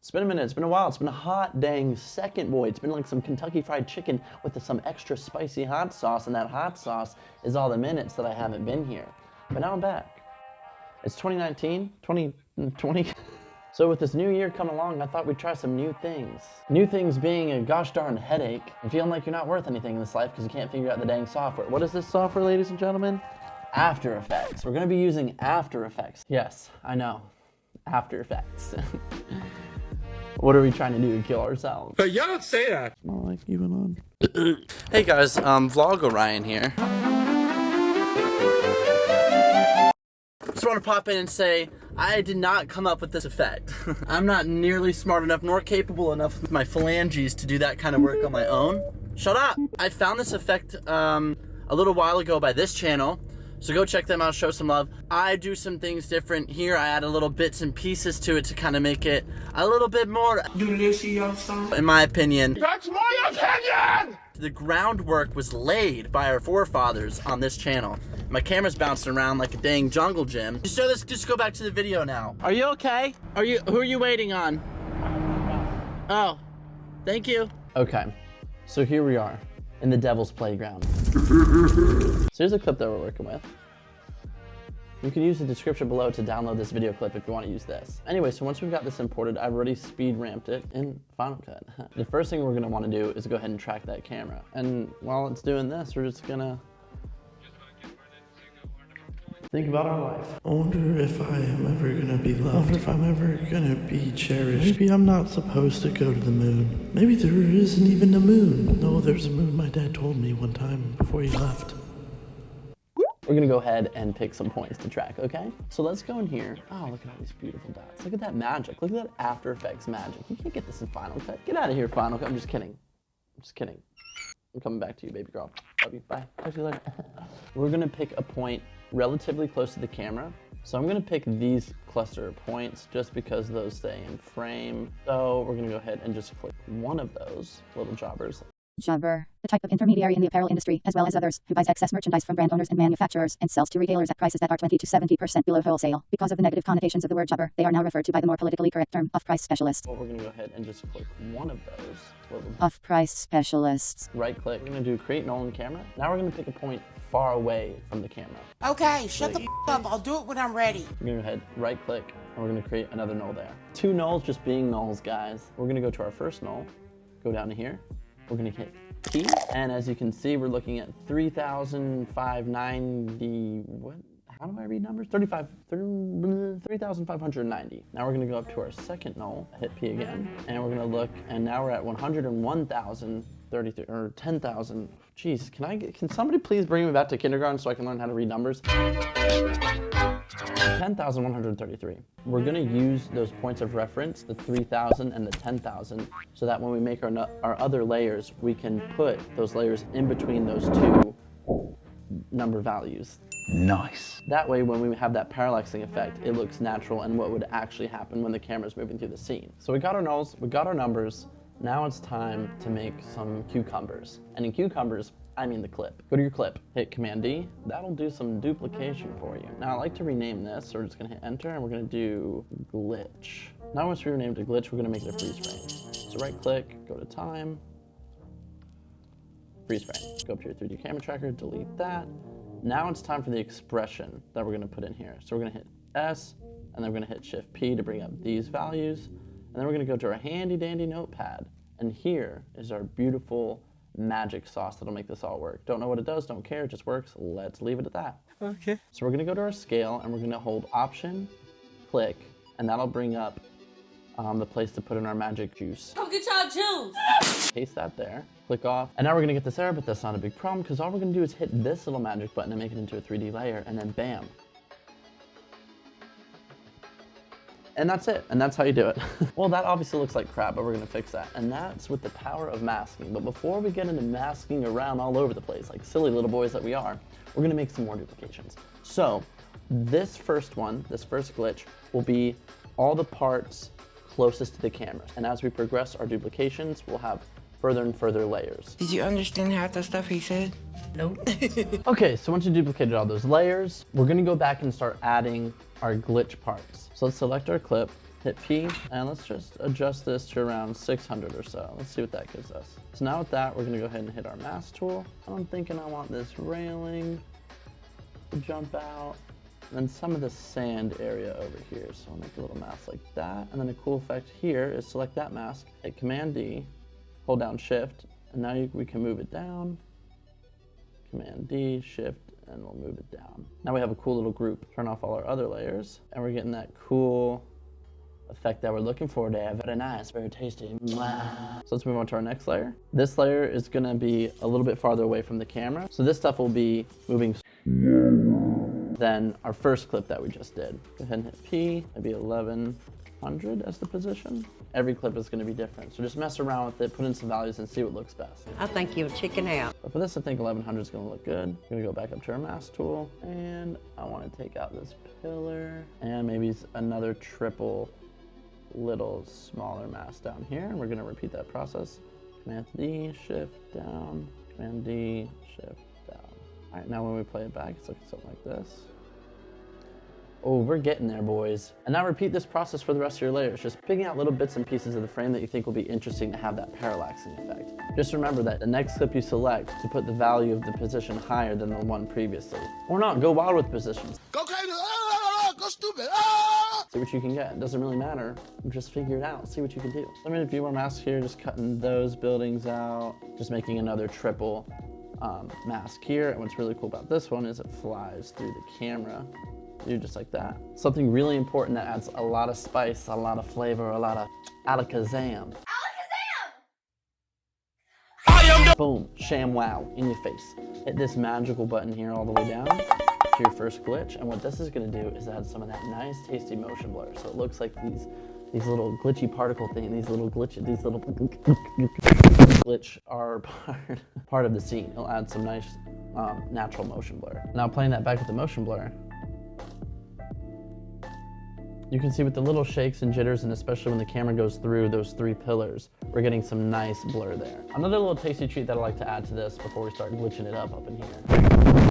It's been a minute, it's been a while, it's been a hot dang second, boy. It's been like some Kentucky Fried Chicken with some extra spicy hot sauce, and that hot sauce is all the minutes that I haven't been here. But now I'm back. It's 2019, 2020. So with this new year coming along, I thought we'd try some new things. New things being a gosh darn headache and feeling like you're not worth anything in this life because you can't figure out the dang software. What is this software, ladies and gentlemen? After Effects. We're gonna be using After Effects. Yes, I know, After Effects. What are we trying to do to kill ourselves? But y'all don't say that. It's not like even on. Hey guys, Vlog Orion here. Just want to pop in and say, I did not come up with this effect. I'm not nearly smart enough nor capable enough with my phalanges to do that kind of work on my own. Shut up! I found this effect a little while ago by this channel, so go check them out, show some love. I do some things different here. I add a little bits and pieces to it to kind of make it a little bit more, in my opinion. That's my opinion! The groundwork was laid by our forefathers on this channel. My camera's bouncing around like a dang jungle gym. So let's just go back to the video now. Are you okay? Who are you waiting on? Oh, thank you. Okay, so here we are in the devil's playground. So here's a clip that we're working with. You can use the description below to download this video clip if you want to use this. Anyway, so once we've got this imported, I've already speed ramped it in Final Cut. The first thing we're gonna want to do is go ahead and track that camera. And while it's doing this, we're just gonna think about our life. I wonder if I am ever gonna be loved. I wonder if I'm ever gonna be cherished. Maybe I'm not supposed to go to the moon. Maybe there isn't even a moon. No, there's a moon, my dad told me one time before he left. We're gonna go ahead and pick some points to track, okay? So let's go in here. Oh, look at all these beautiful dots. Look at that magic. Look at that After Effects magic. You can't get this in Final Cut. Get out of here, Final Cut. I'm just kidding. I'm just kidding. I'm coming back to you, baby girl. Love you. Bye. Talk to you later. We're gonna pick a point relatively close to the camera. So I'm gonna pick these cluster of points just because those stay in frame. So we're gonna go ahead and just click one of those little jobbers. Jobber, the type of intermediary in the apparel industry, as well as others, who buys excess merchandise from brand owners and manufacturers and sells to retailers at prices that are 20 to 70% below wholesale. Because of the negative connotations of the word jobber, they are now referred to by the more politically correct term, off-price specialist. Well, we're gonna go ahead and just click one of those little Off-price specialists. right click. We're gonna do create null in camera. Now we're gonna pick a point far away from the camera. Okay, shut the up. I'll do it when I'm ready. We're gonna go ahead, right click, and we're gonna create another null there. Two nulls just being nulls, guys. We're gonna go to our first null, go down to here. We're gonna hit T, and as you can see, we're looking at 3,590, what? How do I read numbers? 3,590. Now we're gonna go up to our second null, hit P again, and we're gonna look, and now we're at 101,033, or 10,000. Jeez, can somebody please bring me back to kindergarten so I can learn how to read numbers? 10,133. We're gonna use those points of reference, the 3,000 and the 10,000, so that when we make our other layers, we can put those layers in between those two number values. Nice. That way, when we have that parallaxing effect, it looks natural and what would actually happen when the camera's moving through the scene. So we got our nulls, we got our numbers. Now it's time to make some cucumbers. And in cucumbers, I mean the clip. Go to your clip, hit Command D. That'll do some duplication for you. Now I like to rename this, so we're just gonna hit enter and we're gonna do glitch. Now once we renamed it to glitch, we're gonna make it a freeze frame. So right click, go to time, freeze frame. Go up to your 3D camera tracker, delete that. Now it's time for the expression that we're gonna put in here. So we're gonna hit S, and then we're gonna hit Shift P to bring up these values. And then we're gonna go to our handy dandy notepad. And here is our beautiful magic sauce that'll make this all work. Don't know what it does, don't care, it just works. Let's leave it at that. Okay. So we're gonna go to our scale and we're gonna hold Option, click, and that'll bring up the place to put in our magic juice. Come get y'all juice! Paste that there, click off. And now we're gonna get this error, but that's not a big problem because all we're gonna do is hit this little magic button and make it into a 3D layer, and then bam. And that's it, and that's how you do it. Well, that obviously looks like crap, but we're gonna fix that. And that's with the power of masking. But before we get into masking around all over the place, like silly little boys that we are, we're gonna make some more duplications. So this first one, this first glitch, will be all the parts closest to the camera. And as we progress our duplications, we'll have further and further layers. Did you understand half the stuff he said? Nope. Okay, so once you duplicated all those layers, we're gonna go back and start adding our glitch parts. So let's select our clip, hit P, and let's just adjust this to around 600 or so. Let's see what that gives us. So now with that, we're gonna go ahead and hit our mask tool. And I'm thinking I want this railing to jump out, and then some of the sand area over here. So I'll make a little mask like that. And then a cool effect here is select that mask, hit Command D, hold down Shift, and now we can move it down. Command D, Shift, and we'll move it down. Now we have a cool little group. Turn off all our other layers, and we're getting that cool effect that we're looking for there. Very nice, very tasty. Mwah. So let's move on to our next layer. This layer is gonna be a little bit farther away from the camera. So this stuff will be moving slower than our first clip that we just did. Go ahead and hit P, maybe 1100 as the position. Every clip is gonna be different. So just mess around with it, put in some values and see what looks best. I think you'll chicken out. But for this, I think 1100 is gonna look good. We're gonna go back up to our mask tool, and I wanna take out this pillar, and maybe another triple little smaller mask down here. And we're gonna repeat that process. Command D, Shift down, Command D, Shift down. All right, now when we play it back, it's looking something like this. Oh, we're getting there, boys. And now repeat this process for the rest of your layers, just picking out little bits and pieces of the frame that you think will be interesting to have that parallaxing effect. Just remember that the next clip you select to put the value of the position higher than the one previously. Or not, go wild with positions. Go crazy! Go stupid! See what you can get. It doesn't really matter. Just figure it out. See what you can do. I mean, a few more masks here, just cutting those buildings out, just making another triple mask here. And what's really cool about this one is it flies through the camera. Do just like that. Something really important that adds a lot of spice, a lot of flavor, a lot of alakazam. Boom, sham wow, in your face. Hit this magical button here all the way down to your first glitch. And what this is gonna do is add some of that nice, tasty motion blur. So it looks like these little glitchy particle things, these little glitch are part of the scene. It'll add some nice natural motion blur. Now playing that back with the motion blur, you can see with the little shakes and jitters, and especially when the camera goes through those three pillars, we're getting some nice blur there. Another little tasty treat that I like to add to this before we start glitching it up in here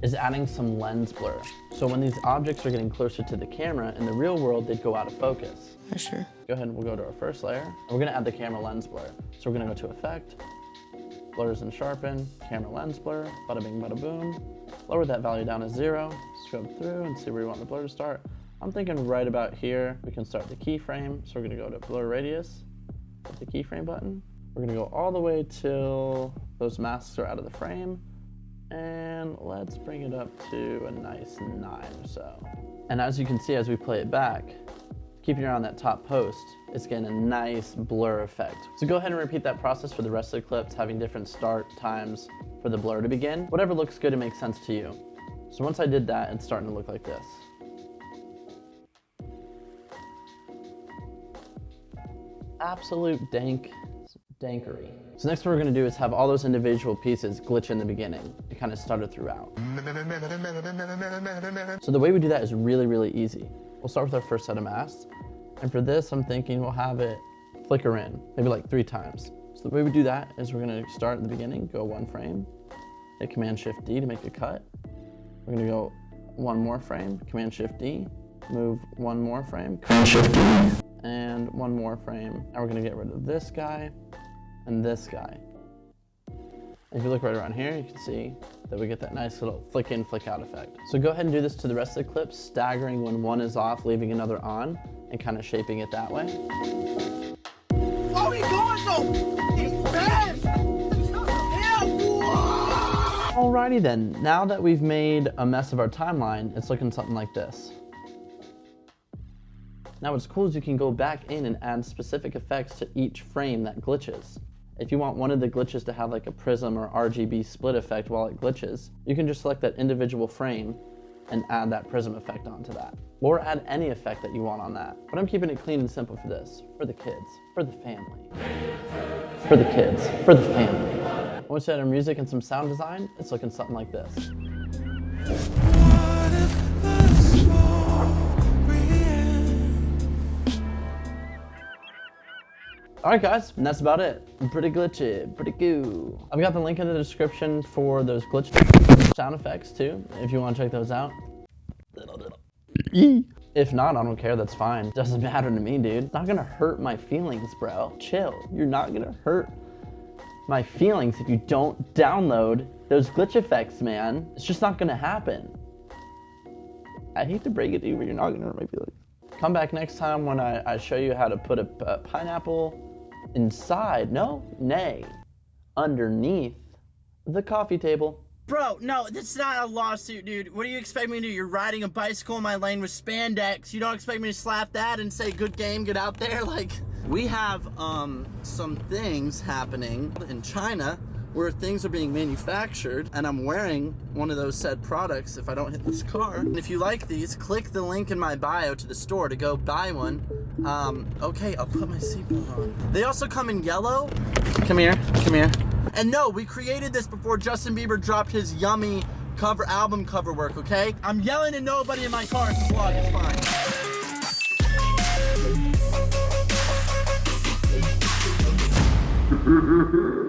is adding some lens blur. So when these objects are getting closer to the camera, in the real world, they'd go out of focus. Yeah, sure. Go ahead and we'll go to our first layer. And we're gonna add the camera lens blur. So we're gonna go to Effect, Blurs and Sharpen, Camera Lens Blur, bada bing, bada boom. Lower that value down to 0, scrub through and see where you want the blur to start. I'm thinking right about here, we can start the keyframe. So we're gonna go to Blur Radius, hit the keyframe button. We're gonna go all the way till those masks are out of the frame. And let's bring it up to a nice 9 or so. And as you can see, as we play it back, keeping your eye on that top post, it's getting a nice blur effect. So go ahead and repeat that process for the rest of the clips, having different start times for the blur to begin. Whatever looks good and makes sense to you. So once I did that, it's starting to look like this. Absolute dankery. So next what we're gonna do is have all those individual pieces glitch in the beginning. It kind of started throughout. So the way we do that is really, really easy. We'll start with our first set of masks. And for this, I'm thinking we'll have it flicker in, maybe like 3 times. So the way we do that is we're gonna start at the beginning, go 1 frame, hit Command-Shift-D to make a cut. We're gonna go 1 more frame, Command-Shift-D, move 1 more frame, Command-Shift-D, and 1 more frame. And we're gonna get rid of this guy and this guy. If you look right around here, you can see that we get that nice little flick in, flick out effect. So go ahead and do this to the rest of the clips, staggering when one is off, leaving another on, and kind of shaping it that way. Why are we going so fast? Alrighty then, now that we've made a mess of our timeline, it's looking something like this. Now what's cool is you can go back in and add specific effects to each frame that glitches. If you want one of the glitches to have like a prism or RGB split effect while it glitches, you can just select that individual frame and add that prism effect onto that. Or add any effect that you want on that. But I'm keeping it clean and simple for this, for the kids, for the family. For the kids, for the family. Once you add our music and some sound design, it's looking something like this. Alright guys, and that's about it. Pretty glitchy, pretty cool. I've got the link in the description for those glitch sound effects too, if you want to check those out. If not, I don't care, that's fine. Doesn't matter to me, dude. It's not gonna hurt my feelings, bro. Chill. You're not gonna hurt my feelings if you don't download those glitch effects, man. It's just not gonna happen. I hate to break it to you, but you're not gonna hurt my feelings. Come back next time when I show you how to put a pineapple inside, nay, underneath the coffee table. Bro, no, that's not a lawsuit, dude. What do you expect me to do? You're riding a bicycle in my lane with spandex. You don't expect me to slap that and say, good game, get out there? Like, we have some things happening in China where things are being manufactured, and I'm wearing one of those said products if I don't hit this car. And if you like these, click the link in my bio to the store to go buy one. Okay, I'll put my seatbelt on. They also come in yellow. Come here, come here. And no, we created this before Justin Bieber dropped his yummy album cover work, okay? I'm yelling at nobody in my car, it's a vlog, it's fine.